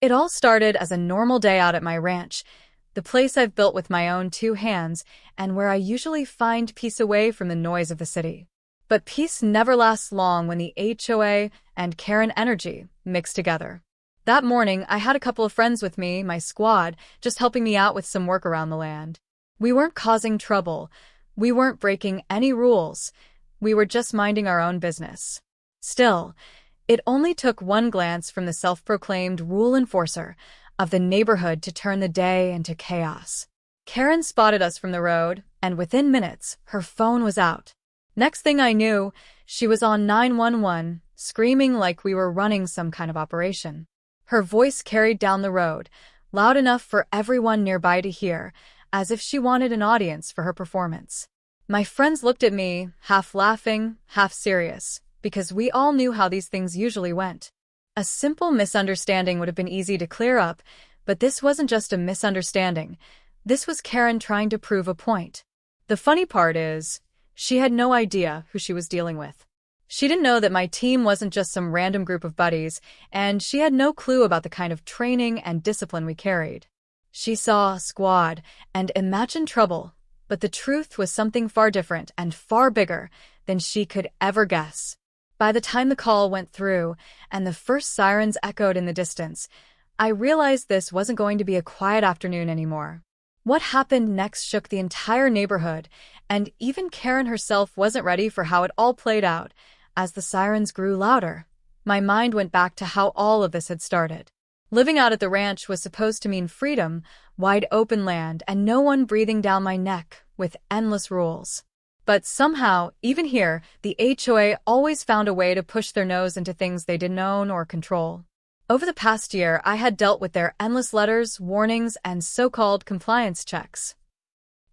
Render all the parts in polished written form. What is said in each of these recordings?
It all started as a normal day out at my ranch, the place I've built with my own two hands and where I usually find peace away from the noise of the city. But peace never lasts long when the HOA and Karen energy mix together. That morning, I had a couple of friends with me, my squad, just helping me out with some work around the land. We weren't causing trouble. We weren't breaking any rules. We were just minding our own business. Still, it only took one glance from the self-proclaimed rule enforcer of the neighborhood to turn the day into chaos. Karen spotted us from the road, and within minutes, her phone was out. Next thing I knew, she was on 911, screaming like we were running some kind of operation. Her voice carried down the road, loud enough for everyone nearby to hear, as if she wanted an audience for her performance. My friends looked at me, half laughing, half serious, because we all knew how these things usually went. A simple misunderstanding would have been easy to clear up, but this wasn't just a misunderstanding. This was Karen trying to prove a point. The funny part is, she had no idea who she was dealing with. She didn't know that my team wasn't just some random group of buddies, and she had no clue about the kind of training and discipline we carried. She saw squad and imagined trouble, but the truth was something far different and far bigger than she could ever guess. By the time the call went through and the first sirens echoed in the distance, I realized this wasn't going to be a quiet afternoon anymore. What happened next shook the entire neighborhood, and even Karen herself wasn't ready for how it all played out. As the sirens grew louder, my mind went back to how all of this had started. Living out at the ranch was supposed to mean freedom, wide open land, and no one breathing down my neck with endless rules. But somehow, even here, the HOA always found a way to push their nose into things they didn't own or control. Over the past year, I had dealt with their endless letters, warnings, and so-called compliance checks.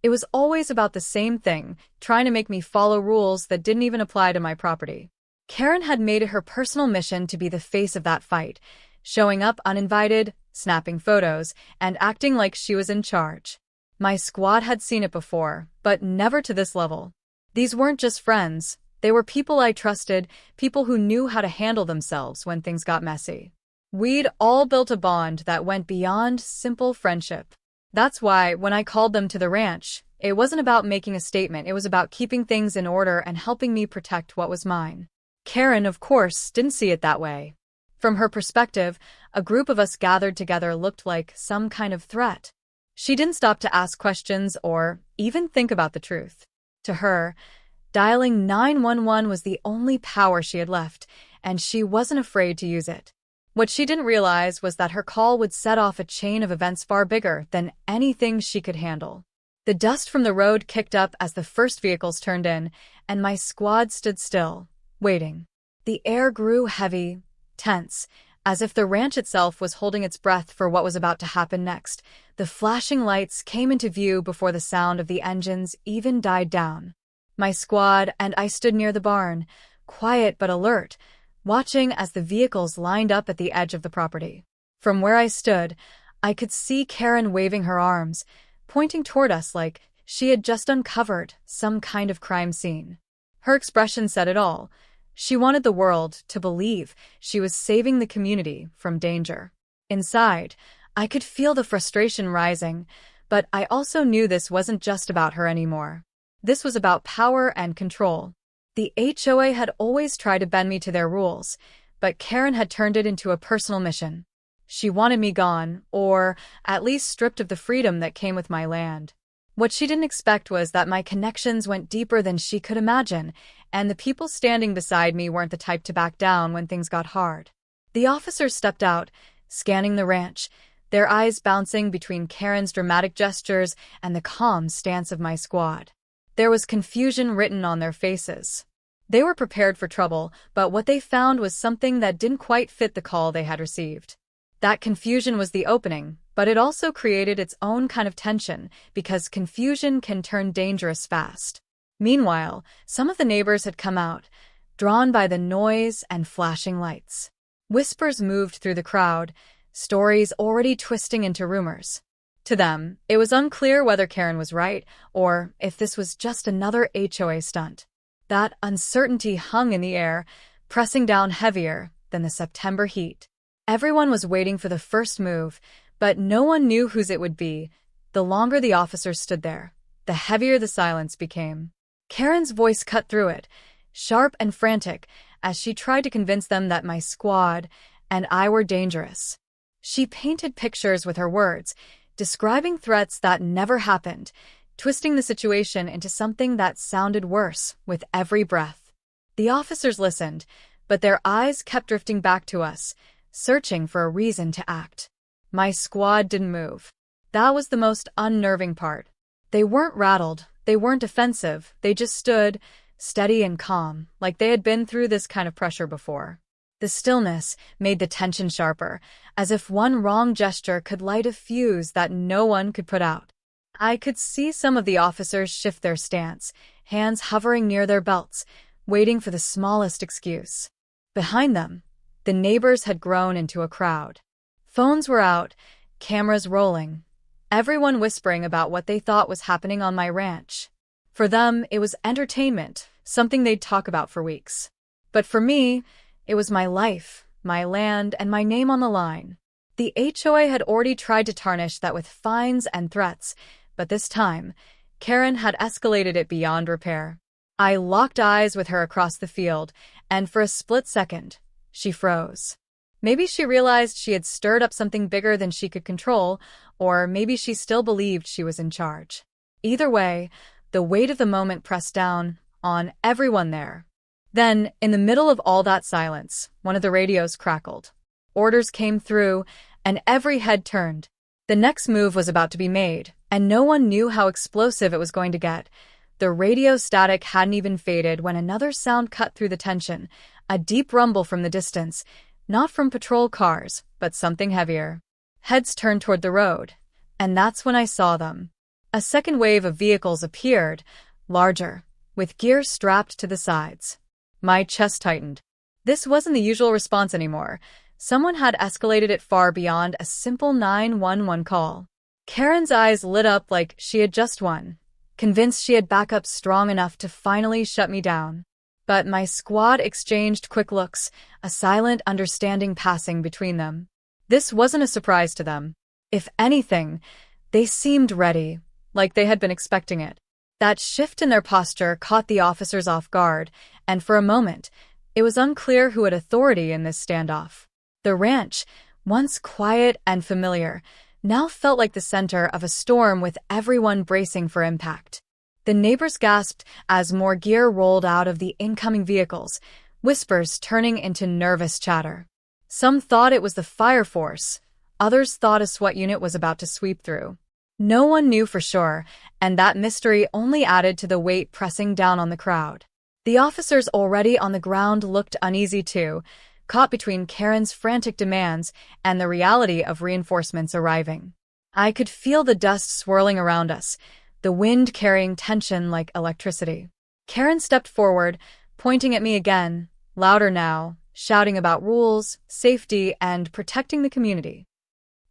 It was always about the same thing, trying to make me follow rules that didn't even apply to my property. Karen had made it her personal mission to be the face of that fight, showing up uninvited, snapping photos, and acting like she was in charge. My squad had seen it before, but never to this level. These weren't just friends, they were people I trusted, people who knew how to handle themselves when things got messy. We'd all built a bond that went beyond simple friendship. That's why, when I called them to the ranch, it wasn't about making a statement, it was about keeping things in order and helping me protect what was mine. Karen, of course, didn't see it that way. From her perspective, a group of us gathered together looked like some kind of threat. She didn't stop to ask questions or even think about the truth. To her, dialing 911 was the only power she had left, and she wasn't afraid to use it. What she didn't realize was that her call would set off a chain of events far bigger than anything she could handle. The dust from the road kicked up as the first vehicles turned in, and my squad stood still, waiting. The air grew heavy, tense, as if the ranch itself was holding its breath for what was about to happen next. The flashing lights came into view before the sound of the engines even died down. My squad and I stood near the barn, quiet but alert, watching as the vehicles lined up at the edge of the property. From where I stood, I could see Karen waving her arms, pointing toward us like she had just uncovered some kind of crime scene. Her expression said it all. She wanted the world to believe she was saving the community from danger. Inside, I could feel the frustration rising, but I also knew this wasn't just about her anymore. This was about power and control. The HOA had always tried to bend me to their rules, but Karen had turned it into a personal mission. She wanted me gone, or at least stripped of the freedom that came with my land. What she didn't expect was that my connections went deeper than she could imagine, and the people standing beside me weren't the type to back down when things got hard. The officers stepped out, scanning the ranch, their eyes bouncing between Karen's dramatic gestures and the calm stance of my squad. There was confusion written on their faces. They were prepared for trouble, but what they found was something that didn't quite fit the call they had received. That confusion was the opening, but it also created its own kind of tension, because confusion can turn dangerous fast. Meanwhile, some of the neighbors had come out, drawn by the noise and flashing lights. Whispers moved through the crowd, stories already twisting into rumors. To them, it was unclear whether Karen was right, or if this was just another HOA stunt. That uncertainty hung in the air, pressing down heavier than the September heat. Everyone was waiting for the first move, but no one knew whose it would be. The longer the officers stood there, the heavier the silence became. Karen's voice cut through it, sharp and frantic, as she tried to convince them that my squad and I were dangerous. She painted pictures with her words, describing threats that never happened, twisting the situation into something that sounded worse with every breath. The officers listened, but their eyes kept drifting back to us, searching for a reason to act. My squad didn't move. That was the most unnerving part. They weren't rattled, they weren't defensive, they just stood, steady and calm, like they had been through this kind of pressure before. The stillness made the tension sharper, as if one wrong gesture could light a fuse that no one could put out. I could see some of the officers shift their stance, hands hovering near their belts, waiting for the smallest excuse. Behind them, the neighbors had grown into a crowd. Phones were out, cameras rolling, everyone whispering about what they thought was happening on my ranch. For them, it was entertainment, something they'd talk about for weeks. But for me, it was my life, my land, and my name on the line. The HOA had already tried to tarnish that with fines and threats, but this time, Karen had escalated it beyond repair. I locked eyes with her across the field, and for a split second, she froze. Maybe she realized she had stirred up something bigger than she could control, or maybe she still believed she was in charge. Either way, the weight of the moment pressed down on everyone there. Then, in the middle of all that silence, one of the radios crackled. Orders came through, and every head turned. The next move was about to be made, and no one knew how explosive it was going to get. The radio static hadn't even faded when another sound cut through the tension, a deep rumble from the distance, not from patrol cars, but something heavier. Heads turned toward the road, and that's when I saw them. A second wave of vehicles appeared, larger, with gear strapped to the sides. My chest tightened. This wasn't the usual response anymore. Someone had escalated it far beyond a simple 911 call. Karen's eyes lit up like she had just won, convinced she had backup strong enough to finally shut me down. But my squad exchanged quick looks, a silent understanding passing between them. This wasn't a surprise to them. If anything, they seemed ready, like they had been expecting it. That shift in their posture caught the officers off guard, and for a moment, it was unclear who had authority in this standoff. The ranch, once quiet and familiar, now felt like the center of a storm with everyone bracing for impact. The neighbors gasped as more gear rolled out of the incoming vehicles, whispers turning into nervous chatter. Some thought it was the fire force, others thought a SWAT unit was about to sweep through. No one knew for sure, and that mystery only added to the weight pressing down on the crowd. The officers already on the ground looked uneasy too, caught between Karen's frantic demands and the reality of reinforcements arriving. I could feel the dust swirling around us, the wind carrying tension like electricity. Karen stepped forward, pointing at me again, louder now, shouting about rules, safety, and protecting the community.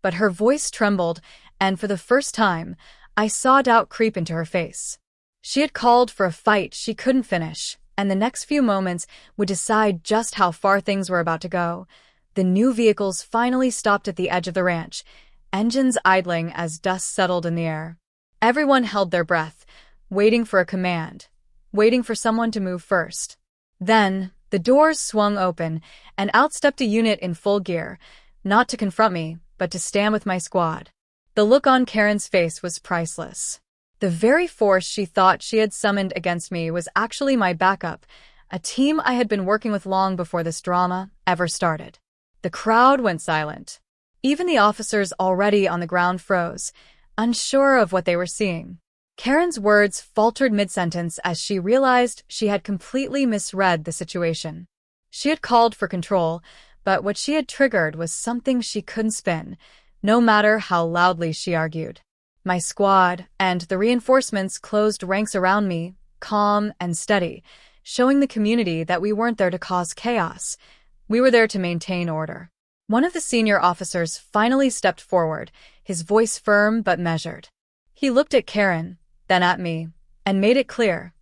But her voice trembled, and for the first time, I saw doubt creep into her face. She had called for a fight she couldn't finish, and the next few moments would decide just how far things were about to go. The new vehicles finally stopped at the edge of the ranch, engines idling as dust settled in the air. Everyone held their breath, waiting for a command, waiting for someone to move first. Then, the doors swung open, and out stepped a unit in full gear, not to confront me, but to stand with my squad. The look on Karen's face was priceless. The very force she thought she had summoned against me was actually my backup, a team I had been working with long before this drama ever started. The crowd went silent. Even the officers already on the ground froze, unsure of what they were seeing. Karen's words faltered mid-sentence as she realized she had completely misread the situation. She had called for control, but what she had triggered was something she couldn't spin, no matter how loudly she argued. My squad and the reinforcements closed ranks around me, calm and steady, showing the community that we weren't there to cause chaos. We were there to maintain order. One of the senior officers finally stepped forward, his voice firm but measured. He looked at Karen, then at me, and made it clear.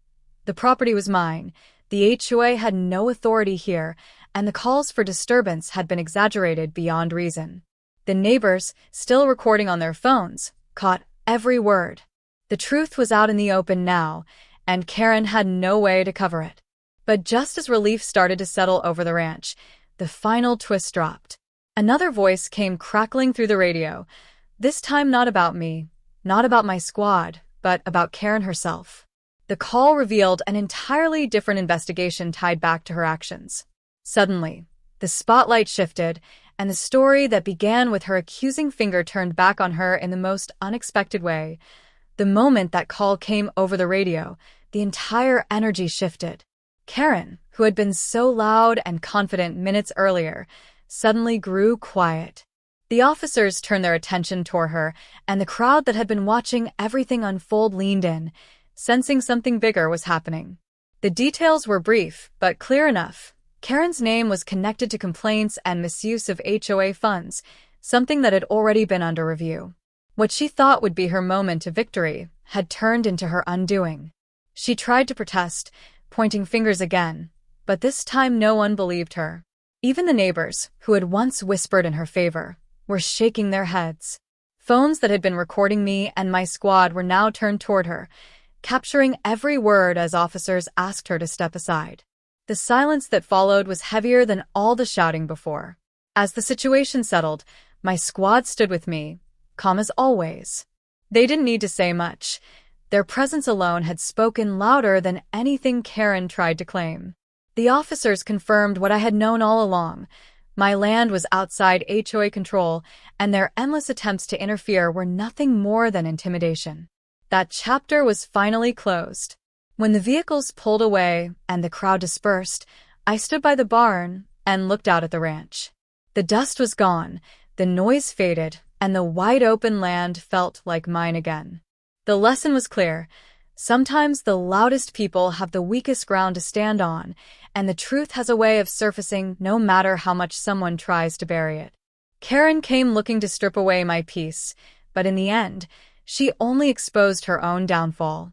The property was mine. The HOA had no authority here, and the calls for disturbance had been exaggerated beyond reason. The neighbors, still recording on their phones, caught every word. The truth was out in the open now, and Karen had no way to cover it. But just as relief started to settle over the ranch, the final twist dropped. Another voice came crackling through the radio, this time not about me, not about my squad, but about Karen herself. The call revealed an entirely different investigation tied back to her actions. Suddenly, the spotlight shifted, and the story that began with her accusing finger turned back on her in the most unexpected way. The moment that call came over the radio, the entire energy shifted. Karen, who had been so loud and confident minutes earlier, suddenly grew quiet. The officers turned their attention toward her, and the crowd that had been watching everything unfold leaned in, sensing something bigger was happening. The details were brief, but clear enough. Karen's name was connected to complaints and misuse of HOA funds, something that had already been under review. What she thought would be her moment of victory had turned into her undoing. She tried to protest, pointing fingers again, but this time no one believed her. Even the neighbors, who had once whispered in her favor, were shaking their heads. Phones that had been recording me and my squad were now turned toward her, capturing every word as officers asked her to step aside. The silence that followed was heavier than all the shouting before. As the situation settled, my squad stood with me, calm as always. They didn't need to say much. Their presence alone had spoken louder than anything Karen tried to claim. The officers confirmed what I had known all along. My land was outside HOA control, and their endless attempts to interfere were nothing more than intimidation. That chapter was finally closed. When the vehicles pulled away and the crowd dispersed, I stood by the barn and looked out at the ranch. The dust was gone, the noise faded, and the wide-open land felt like mine again. The lesson was clear. Sometimes the loudest people have the weakest ground to stand on, and the truth has a way of surfacing no matter how much someone tries to bury it. Karen came looking to strip away my peace, but in the end, she only exposed her own downfall.